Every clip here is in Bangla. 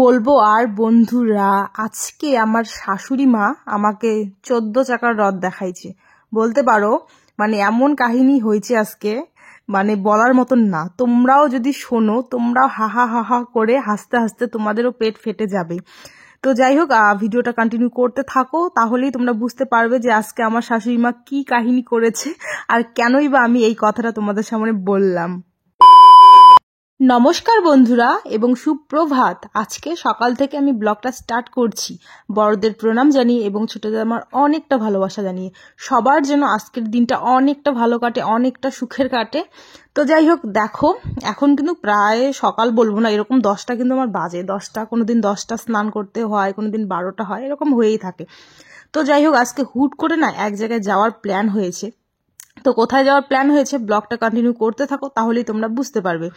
বলবো আর বন্ধুরা, আজকে আমার শাশুড়ি মা আমাকে 14 চাকার রথ দেখাইছে বলতে পারো। মানে এমন কাহিনী হয়েছে আজকে, মানে বলার মতন না। তোমরাও যদি শোনো, তোমরাও হাহা হাহা করে হাসতে হাসতে তোমাদেরও পেট ফেটে যাবে। তো যাই হোক, ভিডিওটা কন্টিনিউ করতে থাকো, তাহলেই তোমরা বুঝতে পারবে যে আজকে আমার শাশুড়ি মা কি কাহিনী করেছে আর কেনই বা আমি এই কথাটা তোমাদের সামনে বললাম। নমস্কার বন্ধুরা এবং সুপ্রভাত। আজকে সকাল থেকে আমি ব্লগটা স্টার্ট করছি বড়দের প্রণাম জানিয়ে এবং ছোটদের আমার অনেকটা ভালোবাসা জানিয়ে। সবার যেন আজকের দিনটা অনেকটা ভালো কাটে, অনেকটা সুখের কাটে। তো যাই হোক, দেখো এখন কিন্তু প্রায় সকাল বলবো না, এরকম 10টা কিন্তু আমার বাজে। 10টা, কোনোদিন 10টা স্নান করতে হয়, কোনোদিন 12টা হয়, এরকম হয়েই থাকে। তো যাই হোক, আজকে হুট করে না এক জায়গায় যাওয়ার প্ল্যান হয়েছে। তো কোথায় যাওয়ার প্ল্যান হয়েছে ব্লগটা কন্টিনিউ করতে থাকো, তাহলেই তোমরা বুঝতে পারবে।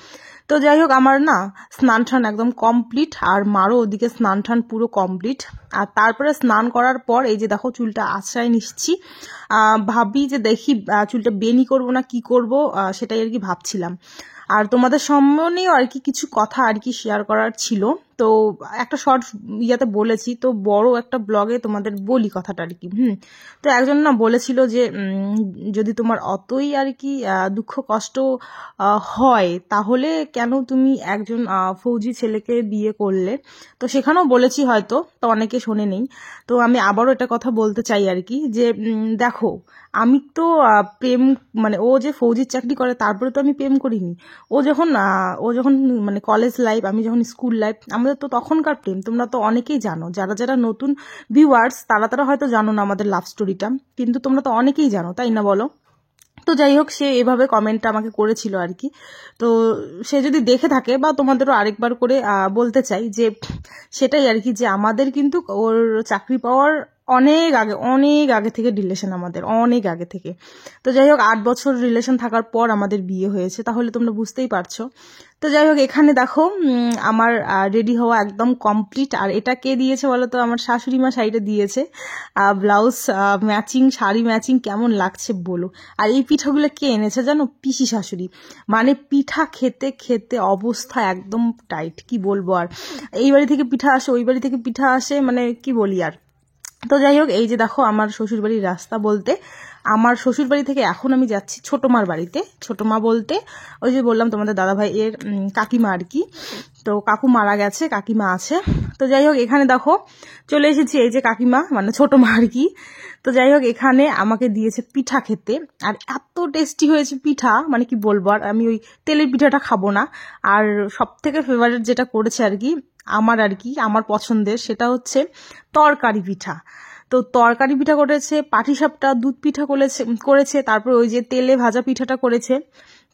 তো যাই হোক, আমার না স্নান টান একদম কমপ্লিট, আর মারও ওদিকে স্নান টান পুরো কমপ্লিট। আর তারপরে স্নান করার পর এই যে দেখো চুলটা আঁচড়ায় নিচ্ছি। ভাবি যে দেখি চুলটা বেনি করবো না কি করব, সেটাই আর কি ভাবছিলাম। আর তোমাদের সামনেও আর কি কিছু কথা আর কি শেয়ার করার ছিল। তো একটা শর্ট ইয়াতে বলেছি, তো বড় একটা ব্লগে তোমাদের বলি কথাটা আর কি। তো একজন না বলেছিল যে যদি তোমার অতই আর কি দুঃখ কষ্ট হয়, তাহলে কেন তুমি একজন ফৌজি ছেলেকে বিয়ে করলে। তো সেখানেও বলেছি, হয়তো তো অনেকে শোনে নেই। তো আমি আবারও এটা কথা বলতে চাই আর কি, যে দেখো আমি তো প্রেম, মানে ও যে ফৌজির চাকরি করে তারপরে তো আমি প্রেম করিনি। ও যখন মানে কলেজ লাইফ, আমি যখন স্কুল লাইফ, আমাদের তো তখনকার প্রেম। তোমরা তো অনেকেই জানো, যারা যারা নতুন ভিউয়ার্স তারা হয়তো জানো না আমাদের লাভ স্টোরিটা, কিন্তু তোমরা তো অনেকেই জানো, তাই না বলো? তো যাই হোক, সে এভাবে কমেন্টটা আমাকে করেছিল আর কি। তো সে যদি দেখে থাকে, বা তোমাদেরও আরেকবার করে বলতে চাই যে সেটাই আর কি, যে আমাদের কিন্তু ওর চাকরি পাওয়ার অনেক আগে থেকে রিলেশন, আমাদের অনেক আগে থেকে। তো যাই হোক, 8 বছর রিলেশন থাকার পর আমাদের বিয়ে হয়েছে, তাহলে তোমরা বুঝতেই পারছো। তো যাই হোক, এখানে দেখো আমার রেডি হওয়া একদম কমপ্লিট। আর এটা কে দিয়েছে বলো তো? আমার শাশুড়ি মা শাড়িটা দিয়েছে, ব্লাউজ ম্যাচিং, শাড়ি ম্যাচিং। কেমন লাগছে বলো? আর এই পিঠাগুলো কে এনেছে জানো? পিসি শাশুড়ি। মানে পিঠা খেতে খেতে অবস্থা একদম টাইট, কি বলবো আর। এই বাড়ি থেকে পিঠা আসে, ওই বাড়ি থেকে পিঠা আসে, মানে কি বলি আর। তো যাই হোক, এই যে দেখো আমার শ্বশুরবাড়ির রাস্তা বলতে, আমার শ্বশুরবাড়ি থেকে এখন আমি যাচ্ছি ছোট মার বাড়িতে। ছোট মা বলতে ওই যে বললাম তোমাদের দাদাভাই এর কাকিমা আর কি। তো কাকু মারা গেছে, কাকিমা আছে। তো যাই হোক, এখানে দেখো চলে এসেছি, এই যে কাকিমা মানে ছোট মা আর কি। তো যাই হোক, এখানে আমাকে দিয়েছে পিঠা খেতে, আর এত টেস্টি হয়েছে পিঠা, মানে কি বলবো আর। আমি ওই তেলের পিঠাটা খাবো না। আর সব থেকে ফেভারিট যেটা করেছে আর কি আমার, আর কি আমার পছন্দের, সেটা হচ্ছে তরকারি পিঠা। তো তরকারি পিঠা করেছে, পাটিসাপটা, দুধ পিঠা করেছে, তারপর ওই যে তেলে ভাজা পিঠাটা করেছে।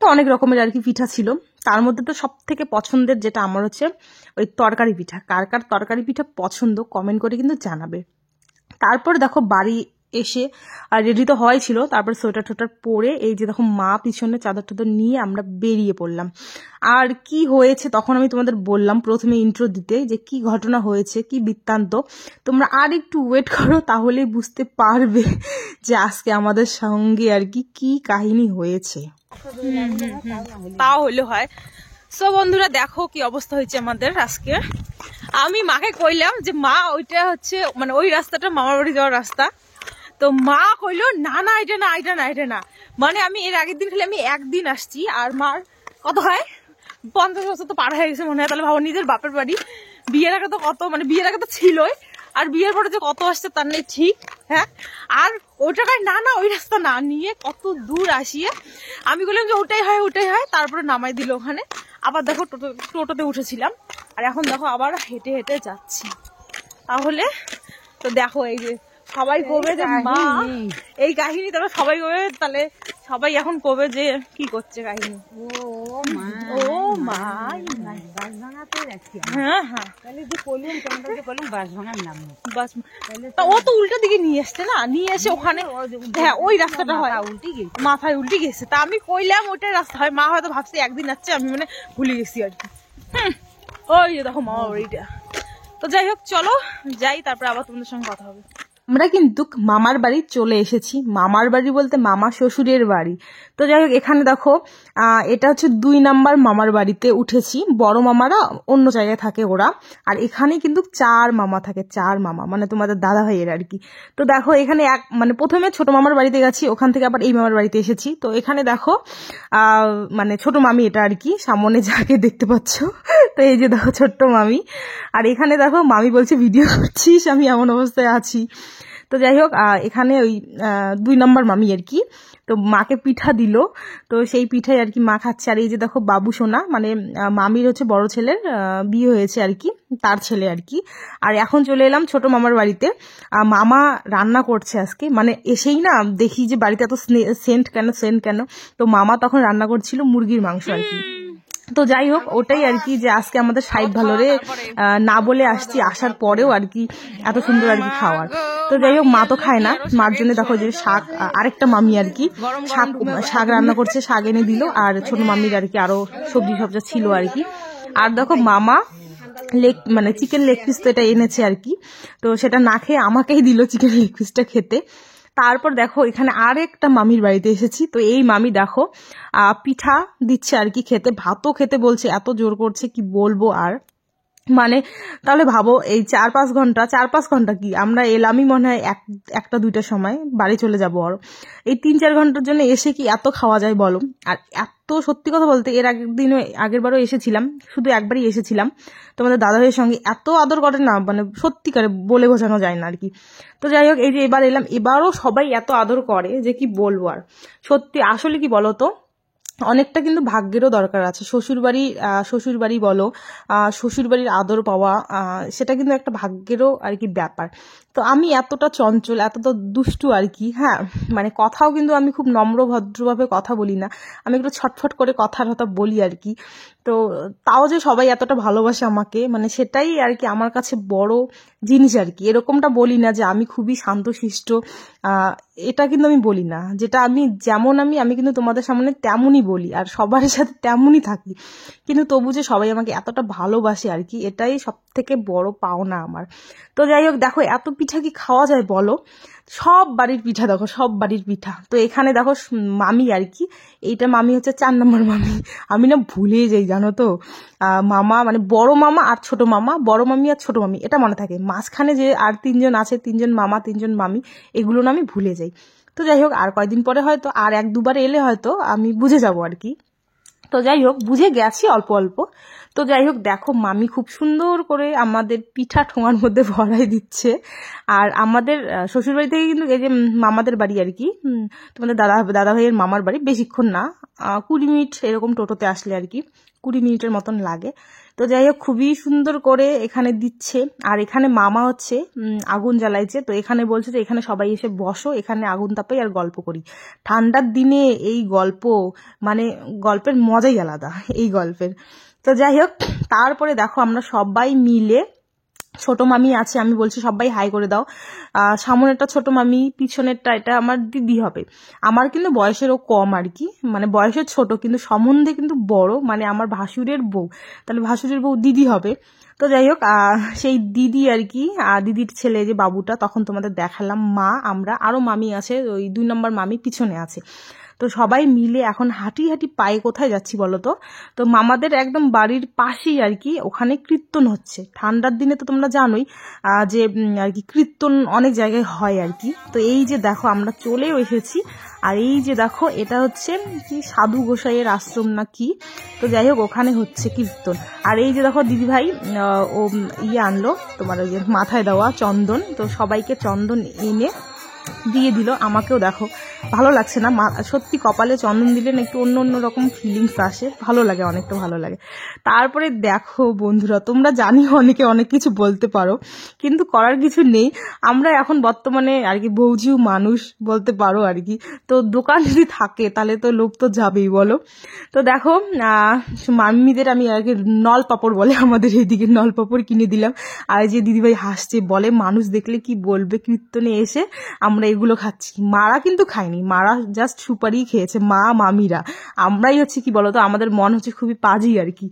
তো অনেক রকমের আর কি পিঠা ছিল। তার মধ্যে তো সব থেকে পছন্দের যেটা আমার হচ্ছে ওই তরকারি পিঠা। কার কার তরকারি পিঠা পছন্দ কমেন্ট করে কিন্তু জানাবে। তারপর দেখো বাড়ি এসে আর রেডি তো হওয়াই ছিল, তারপর সোয়েটার টোটার পরে এই যে দেখো মা পিছনে চাদর টাদর নিয়ে আমরা বেরিয়ে পড়লাম। আর কি হয়েছে তখন আমি তোমাদের বললাম প্রথমে ইন্ট্রো দিতে, যে কি ঘটনা হয়েছে, কি বৃত্তান্ত। তোমরা আর একটু ওয়েট করো, তাহলেই বুঝতে পারবে যে আজকে আমাদের সঙ্গে আর কি কি কাহিনী হয়েছে। তাও হইলে হয়। সো বন্ধুরা, দেখো কি অবস্থা হয়েছে আমাদের আজকে। আমি মাকে কইলাম যে মা ওইটা হচ্ছে মানে ওই রাস্তাটা মামার বাড়ি যাওয়ার রাস্তা। তো মা কইলো না না, এটা না, এটা না, এটা না। মানে আমি এর আগের দিন খালি আমি একদিন আসছি, আর মার কত হয় 50 বছর তো পার হয়ে গেছে মনে হয়। তাহলে ভাবো, নিজের বাপের বাড়ি বিয়ের আগে তো কত, মানে বিয়ের আগে তো ছিলই, আর বিয়ের পরে যে কত আসছে তার নেই ঠিক। হ্যাঁ, আর ওইটাকার না না, ওই রাস্তা না নিয়ে কত দূর আসিয়ে আমি বললাম যে ওটাই হয়, ওটাই হয়। তারপরে নামাই দিল ওখানে। আবার দেখো টোটোতে উঠেছিলাম, আর এখন দেখো আবার হেঁটে হেঁটে যাচ্ছি। তাহলে তো দেখো, এই যে সবাই কবে যে মা এই কাহিনী, তাহলে সবাই কবে, তাহলে সবাই এখন কবে যে কি করছে কাহিনী। ও মা, হ্যাঁ হ্যাঁ, ও তো উল্টো দিকে নিয়ে এসছে না, নিয়ে এসে ওখানে, হ্যাঁ ওই রাস্তাটা হয়, মাথায় উল্টে গেছে। তা আমি কইলাম ওইটাই রাস্তা হয়। মা হয়তো ভাবছি একদিন আসছে, আমি মানে ভুলে গেছি আর কি। ওই যে দেখো মামা বাড়িটা। তো যাই হোক, চলো যাই, তারপরে আবার তোমাদের সঙ্গে কথা হবে। আমরা কিন্তু মামার বাড়ি চলে এসেছি। মামার বাড়ি বলতে মামা শ্বশুরের বাড়ি। তো যাই হোক, এখানে দেখো এটা হচ্ছে 2 নাম্বার মামার বাড়িতে উঠেছি। বড় মামারা অন্য জায়গায় থাকে ওরা, আর এখানে কিন্তু 4 মামা থাকে, 4 মামা মানে তোমাদের দাদা ভাইয়ের আর কি। তো দেখো এখানে মানে প্রথমে ছোট মামার বাড়িতে গেছি, ওখান থেকে আবার এই মামার বাড়িতে এসেছি। তো এখানে দেখো মানে ছোট মামি এটা আর কি, সামনে যাকে দেখতে পাচ্ছ। তো এই যে দেখো ছোট্ট মামি, আর এখানে দেখো মামি বলছে ভিডিও করছিস, আমি এমন অবস্থায় আছি। তো যাই হোক, এখানে ওই 2 নম্বর মামি আর কি, তো মাকে পিঠা দিল, তো সেই পিঠাই আর কি মা খাচ্ছে। আর এই যে দেখো বাবু সোনা, মানে মামির হচ্ছে বড় ছেলের বিয়ে হয়েছে আর কি, তার ছেলে আর কি। আর এখন চলে এলাম ছোট মামার বাড়িতে। মামা রান্না করছে আজকে, মানে এসেই না দেখি যে বাড়িতে এত সেন্ট কেন। তো মামা তখন রান্না করছিল মুরগির মাংস আর কি। তো যাই হোক, ওটাই আর কি যে আজকে আমাদের সাইড ভালো রে না বলে আসছি, আসার পরেও আর কি এত সুন্দর আর কি খাওয়ার। তো যাই হোক, মা তো খায় না, মার জন্য দেখো যে শাক, আরেকটা মামি আর কি শাক রান্না করছে, শাক এনে দিল। আর ছোট মামির আর কি আরো সবজি ছিল আর কি। আর দেখো মামা মানে চিকেন লেগ পিস তো এটা এনেছে আর কি, তো সেটা না খেয়ে আমাকেই দিল চিকেন লেগ পিসটা খেতে। তারপর দেখো এখানে আরেকটা মামির বাড়িতে এসেছি। তো এই মামি দেখো পিঠা দিচ্ছে আর কি খেতে, ভাতও খেতে বলছে, এত জোর করছে কি বলবো আর। মানে তাহলে ভাবো এই 4-5 ঘন্টা কি, আমরা এলামই মনে হয় 1-2টার সময়, বাড়ি চলে যাবো। আর এই 3-4 ঘন্টার জন্য এসে কি এত খাওয়া যায় বলো? আর এত সত্যি কথা বলতে, এর আগের বারও এসেছিলাম, শুধু একবারই এসেছিলাম তোমাদের দাদা ভাইয়ের সঙ্গে, এত আদর করে না, মানে সত্যিকারে বলে বোঝানো যায় না আর কি। তো যাই হোক, এই যে এবার এলাম, এবারও সবাই এত আদর করে যে কি বলবো আর। সত্যি আসলে কি বলতো, অনেকটা কিন্তু ভাগ্যেরও দরকার আছে। শ্বশুরবাড়ি বলো, শ্বশুরবাড়ির আদর পাওয়া, সেটা কিন্তু একটা ভাগ্যেরও আর কি ব্যাপার। তো আমি এতটা চঞ্চল, এতটা দুষ্টু আর কি, হ্যাঁ, মানে কথাও কিন্তু আমি খুব নম্র ভদ্রভাবে কথা বলি না, আমি একটু ছটফট করে কথা বলি আর কি। তো তাও যে সবাই এতটা ভালোবাসে আমাকে, মানে সেটাই আর কি আমার কাছে বড় জিনিস আর কি। এরকমটা বলি না যে আমি খুবই শান্তশিষ্ট, এটা কিন্তু আমি বলি না। যেটা যেমন আমি কিন্তু তোমাদের সামনে তেমনই বলি, আর সবার সাথে তেমনই থাকি, কিন্তু তবু যে সবাই আমাকে এতটা ভালোবাসে আর কি, এটাই সব থেকে বড় পাওনা আমার। তো যাই হোক, দেখো এত পিঠা কি খাওয়া যায় বলো? সব বাড়ির পিঠা দেখো, সব বাড়ির পিঠা। তো এখানে দেখো মামি আর কি, এইটা মামি হচ্ছে 4 নম্বর মামি। আমি না ভুলে যাই জানো তো, মামা মানে বড় মামা আর ছোট মামা, বড় মামি আর ছোট মামি, এটা মনে থাকে। মাঝখানে যে আর 3 জন আছে, 3 জন মামা 3 জন মামি, এগুলো না আমি ভুলে যাই। তো যাই হোক, আর কয়দিন পরে হয়তো আর 1-2বার এলে হয়তো আমি বুঝে যাবো আর কি। তো যাই হোক, বুঝে গেছি অল্প অল্প। তো যাই হোক, দেখো মামি খুব সুন্দর করে আমাদের পিঠা ঠোঙার মধ্যে ভরাই দিচ্ছে। আর আমাদের শ্বশুরবাড়ি থেকে কিন্তু এই যে মামাদের বাড়ি আর কি, তোমাদের দাদা ভাইয়ের মামার বাড়ি বেশিক্ষণ না, 20 মিনিট এরকম টোটোতে আসলে আর কি, 20 মিনিটের মতন লাগে। তো যাই হোক, খুবই সুন্দর করে এখানে দিচ্ছে। আর এখানে মামা হচ্ছে আগুন জ্বালাইছে। তো এখানে বলছে যে এখানে সবাই এসে বসো, এখানে আগুন তাপাই আর গল্প করি। ঠান্ডার দিনে এই গল্প, মানে গল্পের মজাই আলাদা এই গল্পের। তো যাই হোক, তারপরে দেখো আমরা সবাই মিলে, ছোট মামি আছে, আমি বলছি সবাই হাই করে দাও। সামনেরটা ছোট মামি, পিছনেরটা এটা আমার দিদি হবে। আমার কিন্তু বয়সেরও কম আর কি, মানে বয়সের ছোট কিন্তু সম্বন্ধে কিন্তু বড়, মানে আমার ভাসুরের বউ, তাহলে ভাসুরের বউ দিদি হবে। তো যাই হোক, সেই দিদি আর কি, দিদির ছেলে যে বাবুটা, তখন তোমাদের দেখালাম। মা, আমরা, আরো মামি আছে, ওই 2 নম্বর মামি পিছনে আছে। তো সবাই মিলে এখন হাঁটি পায়ে কোথায় যাচ্ছি বলো তো? তো মামাদের একদম বাড়ির পাশেই আর কি, ওখানে কীর্তন হচ্ছে। ঠান্ডার দিনে তো তোমরা জানোই যে আর কি কীর্তন অনেক জায়গায় হয় আর কি। তো এই যে দেখো আমরা চলেও এসেছি। আর এই যে দেখো, এটা হচ্ছে কি সাধু গোসাইয়ের আশ্রম না কি, তো যাই হোক ওখানে হচ্ছে কীর্তন। আর এই যে দেখো দিদি ভাই ও আনলো তোমার ওই যে মাথায় দেওয়া চন্দন, তো সবাইকে চন্দন এনে দিয়ে দিল, আমাকেও দেখো ভালো লাগছে না? সত্যি কপালে চন্দন দিলে না একটু অন্য রকম ফিলিংস আসে, ভালো লাগে, অনেকটা ভালো লাগে। তারপরে দেখো বন্ধুরা, তোমরা জানি অনেকে অনেক কিছু বলতে পারো, কিন্তু করার কিছু নেই। আমরা এখন বর্তমানে আর কি বৌঝিউ মানুষ বলতে পারো আর কি। তো দোকান যদি থাকে তাহলে তো লোক তো যাবেই বলো। তো দেখো মাম্মিদের আমি আর কি নল পাপড় বলে আমাদের এইদিকে, নল পাপড় কিনে দিলাম। আর যে দিদিভাই হাসছে, বলে মানুষ দেখলে কি বলবে, কীর্তনে এসে আমরা এগুলো খাচ্ছি। মারা কিন্তু খায়নি, মারা জাস্ট সুপারি খেয়েছে, মামিরা। আমরাই হচ্ছে কি বলতো, আমাদের মন হচ্ছে খুবই পাজি আর কি।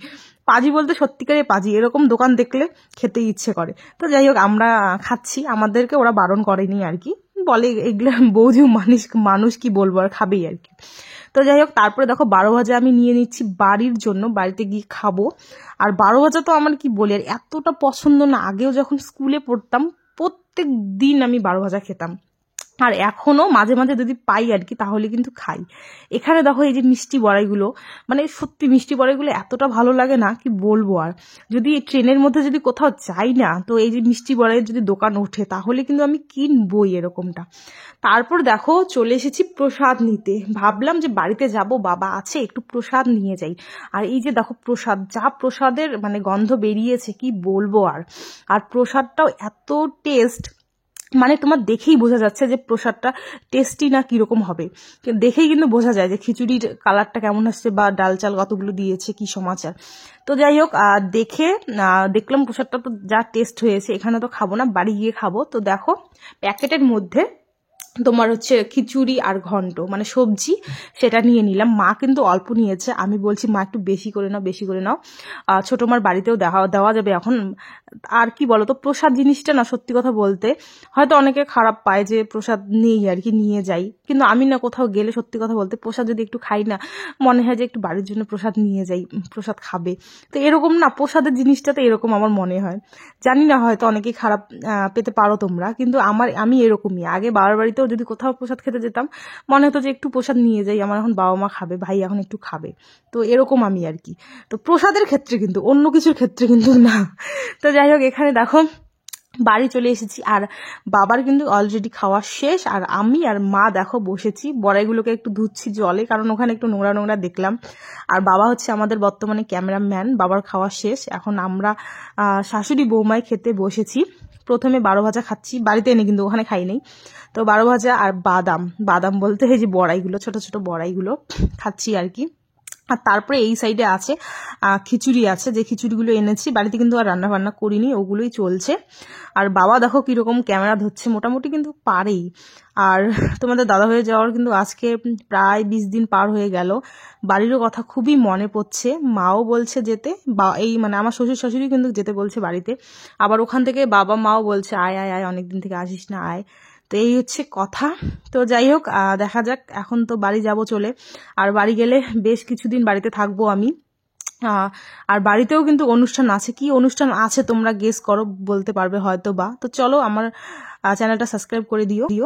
পাজি বলতে সত্যিকারের পাজি, এরকম দোকান দেখলে খেতে ইচ্ছে করে। তো যাই হোক আমরা খাচ্ছি, আমাদেরকে ওরা বারণ করেনি আর কি, বলে এগুলো বৌদি মানুষ কি বলবো, আর খাবেই আর কি। তো যাই হোক তারপরে দেখো 12 ভাজা আমি নিয়ে নিচ্ছি বাড়ির জন্য, বাড়িতে গিয়ে খাবো। আর 12 ভাজা তো আমার কি বলি আর এতটা পছন্দ না, আগেও যখন স্কুলে পড়তাম প্রত্যেক দিন আমি 12 ভাজা খেতাম, আর এখনো মাঝে মাঝে যদি পাই আর কি তাহলে কিন্তু খাই। এখানে দেখো এই যে মিষ্টি বড়াইগুলো, মানে সত্যি মিষ্টি বড়াইগুলো এতটা ভালো লাগে না কি বলবো। আর যদি ট্রেনের মধ্যে যদি কোথাও যাই না, তো এই যে মিষ্টি বড়াইয়ের যদি দোকান ওঠে তাহলে কিন্তু আমি কিনবই এরকমটা। তারপর দেখো চলে এসেছি প্রসাদ নিতে, ভাবলাম যে বাড়িতে যাব, বাবা আছে, একটু প্রসাদ নিয়ে যাই। আর এই যে দেখো প্রসাদ, যা প্রসাদের মানে গন্ধ বেরিয়েছে কি বলবো। আর প্রসাদটাও এত টেস্ট, মানে তোমার দেখেই বোঝা যাচ্ছে যে প্রসাদটা টেস্টি না কিরকম হবে, দেখেই কিন্তু বোঝা যায় যে খিচুড়ির কালারটা কেমন আসছে বা ডাল চাল কতগুলো দিয়েছে, কি সমাচার। তো যাই হোক দেখলাম প্রসাদটা তো যা টেস্ট হয়েছে, এখানে তো খাবো না, বাড়ি গিয়ে খাবো। তো দেখো প্যাকেটের মধ্যে তোমার হচ্ছে খিচুড়ি আর ঘন্ট মানে সবজি, সেটা নিয়ে নিলাম। মা কিন্তু অল্প নিয়েছে, আমি বলছি মা একটু বেশি করে নাও, বেশি করে নাও। ছোট মার বাড়িতেও দেওয়া যাবে এখন। আর কি বলো তো, প্রসাদ জিনিসটা না সত্যি কথা বলতে হয়তো অনেকে খারাপ পায় যে প্রসাদ নেই আর কি, নিয়ে যাই, কিন্তু আমি না কোথাও গেলে সত্যি কথা বলতে প্রসাদ যদি একটু খাই না, মনে হয় যে একটু বাড়ির জন্য প্রসাদ নিয়ে যাই, প্রসাদ খাবে। তো এরকম না, প্রসাদের জিনিসটাতে এরকম আমার মনে হয়, জানি না হয়তো অনেকেই খারাপ পেতে পারো তোমরা, কিন্তু আমি এরকমই। আগে বাবার বাড়িতেও যদি কোথাও প্রসাদ খেতে যেতাম মনে হতো যে একটু প্রসাদ নিয়ে যাই, আমার এখন বাবা মা খাবে, ভাই এখন একটু খাবে, তো এরকম আমি আর কি। তো প্রসাদের ক্ষেত্রে কিন্তু, অন্য কিছুর ক্ষেত্রে কিন্তু না। তো যাই হোক এখানে দেখো বাড়ি চলে এসেছি, আর বাবার কিন্তু অলরেডি খাওয়া শেষ, আর আমি আর মা দেখো বসেছি, বড়াইগুলোকে একটু ধুচ্ছি জলে, কারণ ওখানে একটু নোংরা নোংরা দেখলাম। আর বাবা হচ্ছে আমাদের বর্তমানে ক্যামেরাম্যান, বাবার খাওয়া শেষ, এখন আমরা শাশুড়ি বৌমায় খেতে বসেছি। প্রথমে 12 ভাজা খাচ্ছি, বাড়িতে এনে কিন্তু ওখানে খাই নেই। তো 12 ভাজা আর বাদাম বলতে এই যে বড়াইগুলো, ছোট ছোট বড়াইগুলো খাচ্ছি আর কি। আর তারপরে এই সাইডে আছে খিচুড়ি আছে, যে খিচুড়িগুলো এনেছি, বাড়িতে কিন্তু আর রান্না বান্না করিনি, ওগুলোই চলছে। আর বাবা দেখো কিরকম ক্যামেরা ধরছে, মোটামুটি কিন্তু পারেই। আর তোমাদের দাদা হয়ে যাওয়ার কিন্তু আজকে প্রায় 20 দিন পার হয়ে গেল, বাড়িরও কথা খুবই মনে পড়ছে, মাও বলছে যেতে, বা এই মানে আমার শ্বশুর শাশুড়ি কিন্তু যেতে বলছে বাড়িতে, আবার ওখান থেকে বাবা মাও বলছে আয় আয় আয়, অনেকদিন থেকে আসিস না, আয়। তো এই হচ্ছে কথা। তো যাই হোক দেখা যাক, এখন তো বাড়ি যাব চলে, আর বাড়ি গেলে বেশ কিছুদিন বাড়িতে থাকবো আমি। আর বাড়িতেও কিন্তু অনুষ্ঠান আছে, কি অনুষ্ঠান আছে তোমরা গেস করো, বলতে পারবে হয়তো বা। তো চলো আমার চ্যানেলটা সাবস্ক্রাইব করে দিও।